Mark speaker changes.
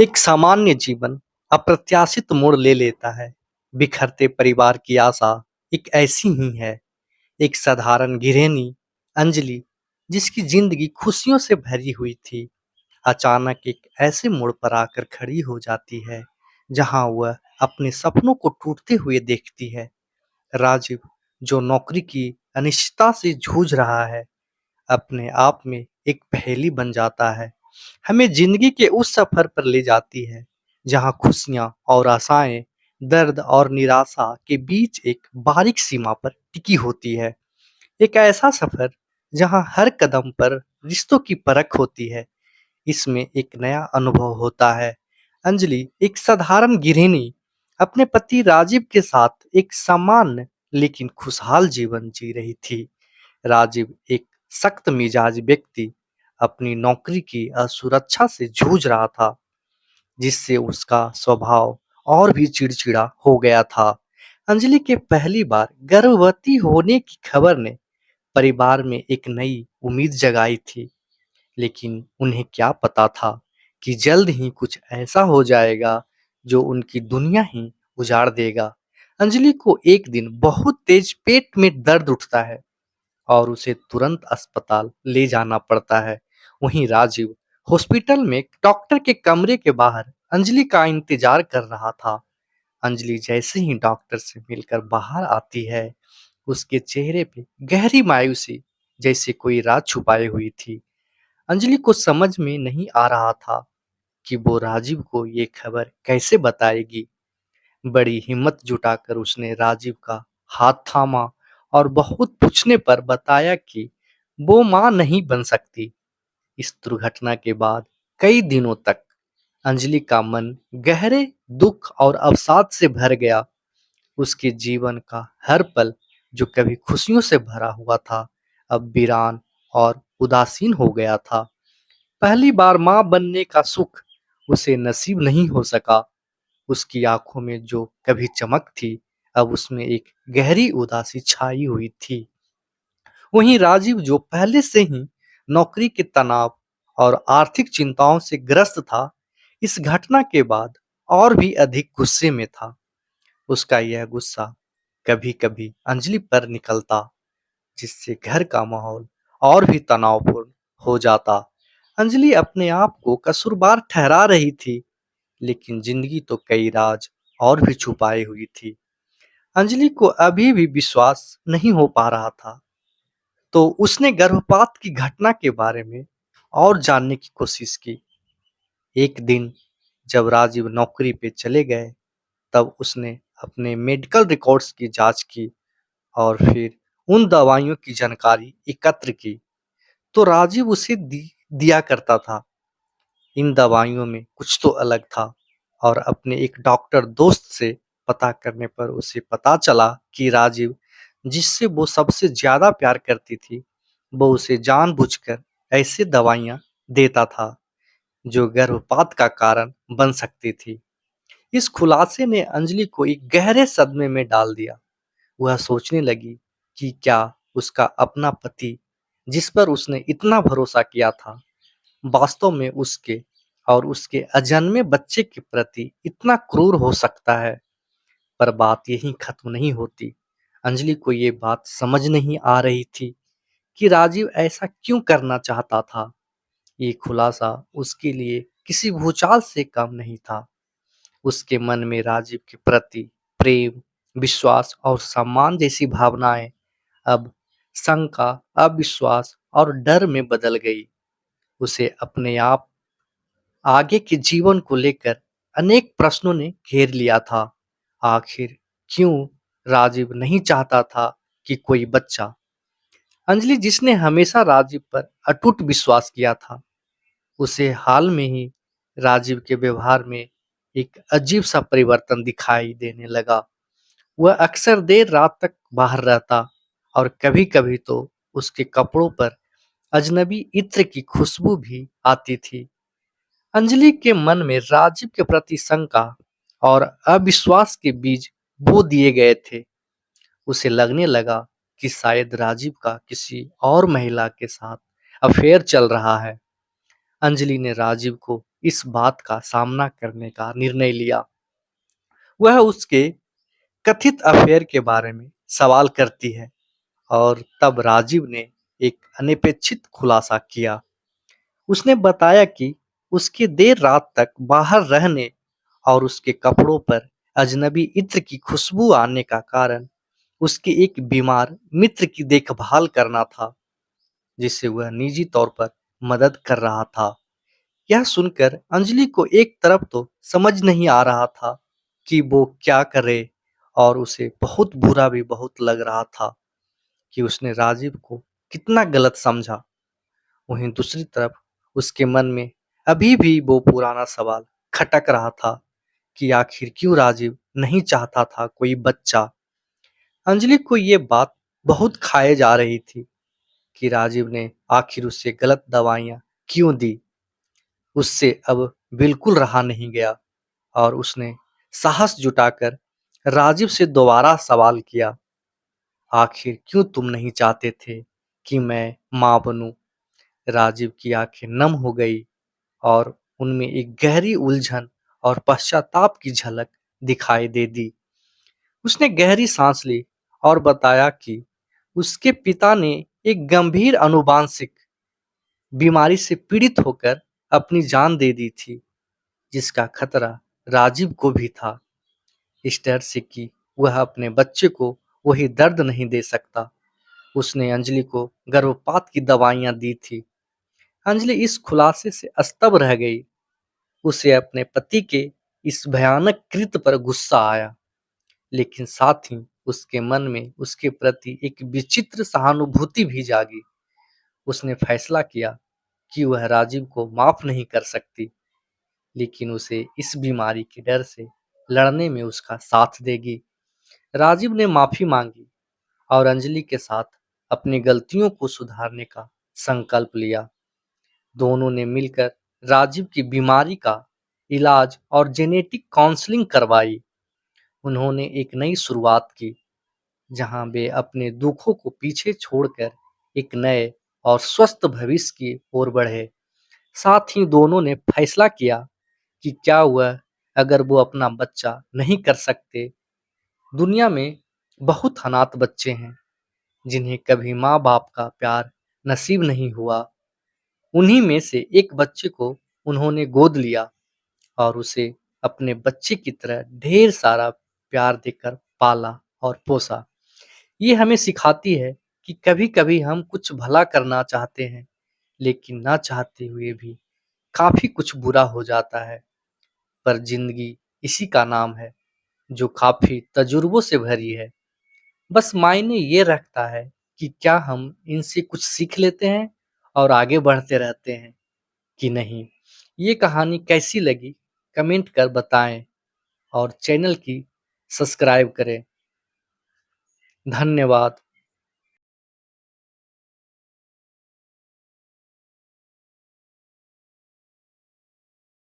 Speaker 1: एक सामान्य जीवन अप्रत्याशित मोड़ ले लेता है। बिखरते परिवार की आशा एक ऐसी ही है। एक साधारण गृहिणी अंजलि, जिसकी जिंदगी खुशियों से भरी हुई थी, अचानक एक ऐसे मोड़ पर आकर खड़ी हो जाती है जहां वह अपने सपनों को टूटते हुए देखती है। राजीव, जो नौकरी की अनिश्चितता से जूझ रहा है, अपने आप में एक पहेली बन जाता है। हमें जिंदगी के उस सफर पर ले जाती है जहां खुशियां और आशाएं, दर्द और निराशा के बीच एक बारीक सीमा पर टिकी होती है। एक ऐसा सफर जहां हर कदम पर रिश्तों की परख होती है। इसमें एक नया अनुभव होता है। अंजलि, एक साधारण गृहिणी, अपने पति राजीव के साथ एक सामान्य लेकिन खुशहाल जीवन जी रही थी। राजीव एक सख्त मिजाज व्यक्ति अपनी नौकरी की असुरक्षा से जूझ रहा था, जिससे उसका स्वभाव और भी चिड़चिड़ा हो गया था। अंजलि के पहली बार गर्भवती होने की खबर ने परिवार में एक नई उम्मीद जगाई थी, लेकिन उन्हें क्या पता था कि जल्द ही कुछ ऐसा हो जाएगा जो उनकी दुनिया ही उजाड़ देगा। अंजलि को एक दिन बहुत तेज पेट में दर्द उठता है और उसे तुरंत अस्पताल ले जाना पड़ता है। वहीं राजीव हॉस्पिटल में डॉक्टर के कमरे के बाहर अंजलि का इंतजार कर रहा था। अंजलि जैसे ही डॉक्टर से मिलकर बाहर आती है, उसके चेहरे पे गहरी मायूसी, जैसे कोई राज छुपाई हुई थी। अंजलि को समझ में नहीं आ रहा था कि वो राजीव को ये खबर कैसे बताएगी। बड़ी हिम्मत जुटाकर उसने राजीव का हाथ थामा और बहुत पूछने पर बताया कि वो मां नहीं बन सकती। इस दुर्घटना के बाद कई दिनों तक अंजलि का मन गहरे दुख और अवसाद से भर गया। उसके जीवन का हर पल, जो कभी खुशियों से भरा हुआ था, अब वीरान और उदासीन हो गया था। पहली बार मां बनने का सुख उसे नसीब नहीं हो सका। उसकी आंखों में जो कभी चमक थी, अब उसमें एक गहरी उदासी छाई हुई थी। वहीं राजीव, जो पहले से ही नौकरी के तनाव और आर्थिक चिंताओं से ग्रस्त था, इस घटना के बाद और भी अधिक गुस्से में था। उसका यह गुस्सा कभी-कभी अंजलि पर निकलता, जिससे घर का माहौल और भी तनावपूर्ण हो जाता। अंजलि अपने आप को कसूरवार ठहरा रही थी, लेकिन जिंदगी तो कई राज और भी छुपाए हुई थी। अंजलि को अभी भी विश्वास नहीं हो पा रहा था, तो उसने गर्भपात की घटना के बारे में और जानने की कोशिश की। एक दिन जब राजीव नौकरी पे चले गए, तब उसने अपने मेडिकल रिकॉर्ड्स की जांच की और फिर उन दवाइयों की जानकारी एकत्र की। तो राजीव उसे दिया करता था। इन दवाइयों में कुछ तो अलग था, और अपने एक डॉक्टर दोस्त से पता करने पर उसे पता चला कि राजीव, जिससे वो सबसे ज्यादा प्यार करती थी, वो उसे जानबूझकर ऐसे दवाइयां देता था जो गर्भपात का कारण बन सकती थी। इस खुलासे ने अंजलि को एक गहरे सदमे में डाल दिया। वह सोचने लगी कि क्या उसका अपना पति, जिस पर उसने इतना भरोसा किया था, वास्तव में उसके और उसके अजन्मे बच्चे के प्रति इतना क्रूर हो सकता है। पर बात यहीं खत्म नहीं होती। अंजलि को ये बात समझ नहीं आ रही थी कि राजीव ऐसा क्यों करना चाहता था। ये खुलासा उसके लिए किसी भूचाल से कम नहीं था। उसके मन में राजीव के प्रति प्रेम, विश्वास और सम्मान जैसी भावनाएं अब शंका, अविश्वास और डर में बदल गई। उसे अपने आप आगे के जीवन को लेकर अनेक प्रश्नों ने घेर लिया था। आखिर क्यों राजीव नहीं चाहता था कि कोई बच्चा? अंजलि, जिसने हमेशा राजीव पर अटूट विश्वास किया था, उसे हाल में ही राजीव के व्यवहार में एक अजीब सा परिवर्तन दिखाई देने लगा। वह अक्सर देर रात तक बाहर रहता और कभी-कभी तो उसके कपड़ों पर अजनबी इत्र की खुशबू भी आती थी। अंजलि के मन में राजीव के प्रति शंका और अविश्वास के बीज बो दिए गए थे। उसे लगने लगा कि शायद राजीव का किसी और महिला के साथ अफेयर चल रहा है। अंजलि ने राजीव को इस बात का सामना करने का निर्णय लिया। वह उसके कथित अफेयर के बारे में सवाल करती है और तब राजीव ने एक अनपेक्षित खुलासा किया। उसने बताया कि उसके देर रात तक बाहर रहने और उसके कपड़ों पर अजनबी इत्र की खुशबू आने का कारण उसके एक बीमार मित्र की देखभाल करना था, जिसे वह निजी तौर पर मदद कर रहा था। यह सुनकर अंजलि को एक तरफ तो समझ नहीं आ रहा था कि वो क्या करे, और उसे बहुत बुरा भी बहुत लग रहा था कि उसने राजीव को कितना गलत समझा। वहीं दूसरी तरफ उसके मन में अभी भी वो पुराना सवाल खटक रहा था कि आखिर क्यों राजीव नहीं चाहता था कोई बच्चा। अंजलि को ये बात बहुत खाए जा रही थी कि राजीव ने आखिर उससे गलत दवाइयां क्यों दी। उससे अब बिल्कुल रहा नहीं गया और उसने साहस जुटाकर राजीव से दोबारा सवाल किया, आखिर क्यों तुम नहीं चाहते थे कि मैं मां बनूं? राजीव की आंखें नम हो गई और उनमें एक गहरी उलझन और पश्चाताप की झलक दिखाई दे दी। उसने गहरी सांस ली और बताया कि उसके पिता ने एक गंभीर अनुवांशिक बीमारी से पीड़ित होकर अपनी जान दे दी थी, जिसका खतरा राजीव को भी था। इस डर से कि वह अपने बच्चे को वही दर्द नहीं दे सकता, उसने अंजलि को गर्भपात की दवाइयां दी थी। अंजलि इस खुलासे से स्तब्ध रह गई। उसे अपने पति के इस भयानक कृत्य पर गुस्सा आया, लेकिन साथ ही उसके मन में उसके प्रति एक विचित्र सहानुभूति भी जागी। उसने फैसला किया कि वह राजीव को माफ नहीं कर सकती, लेकिन उसे इस बीमारी के डर से लड़ने में उसका साथ देगी। राजीव ने माफी मांगी और अंजलि के साथ अपनी गलतियों को सुधारने का संकल्प लिया। दोनों ने मिलकर राजीव की बीमारी का इलाज और जेनेटिक काउंसलिंग करवाई। उन्होंने एक नई शुरुआत की, जहां वे अपने दुखों को पीछे छोड़कर एक नए और स्वस्थ भविष्य की ओर बढ़े। साथ ही दोनों ने फैसला किया कि क्या हुआ अगर वो अपना बच्चा नहीं कर सकते। दुनिया में बहुत अनाथ बच्चे हैं जिन्हें कभी माँ बाप का प्यार नसीब नहीं हुआ। उन्हीं में से एक बच्चे को उन्होंने गोद लिया और उसे अपने बच्चे की तरह ढेर सारा प्यार देकर पाला और पोसा। ये हमें सिखाती है कि कभी-कभी हम कुछ भला करना चाहते हैं, लेकिन ना चाहते हुए भी काफी कुछ बुरा हो जाता है। पर जिंदगी इसी का नाम है, जो काफी तजुर्बों से भरी है। बस मायने ये रखता है कि क्या हम इनसे कुछ सीख लेते हैं और आगे बढ़ते रहते हैं कि नहीं। ये कहानी कैसी लगी कमेंट कर बताएं और चैनल की सब्सक्राइब करें। धन्यवाद।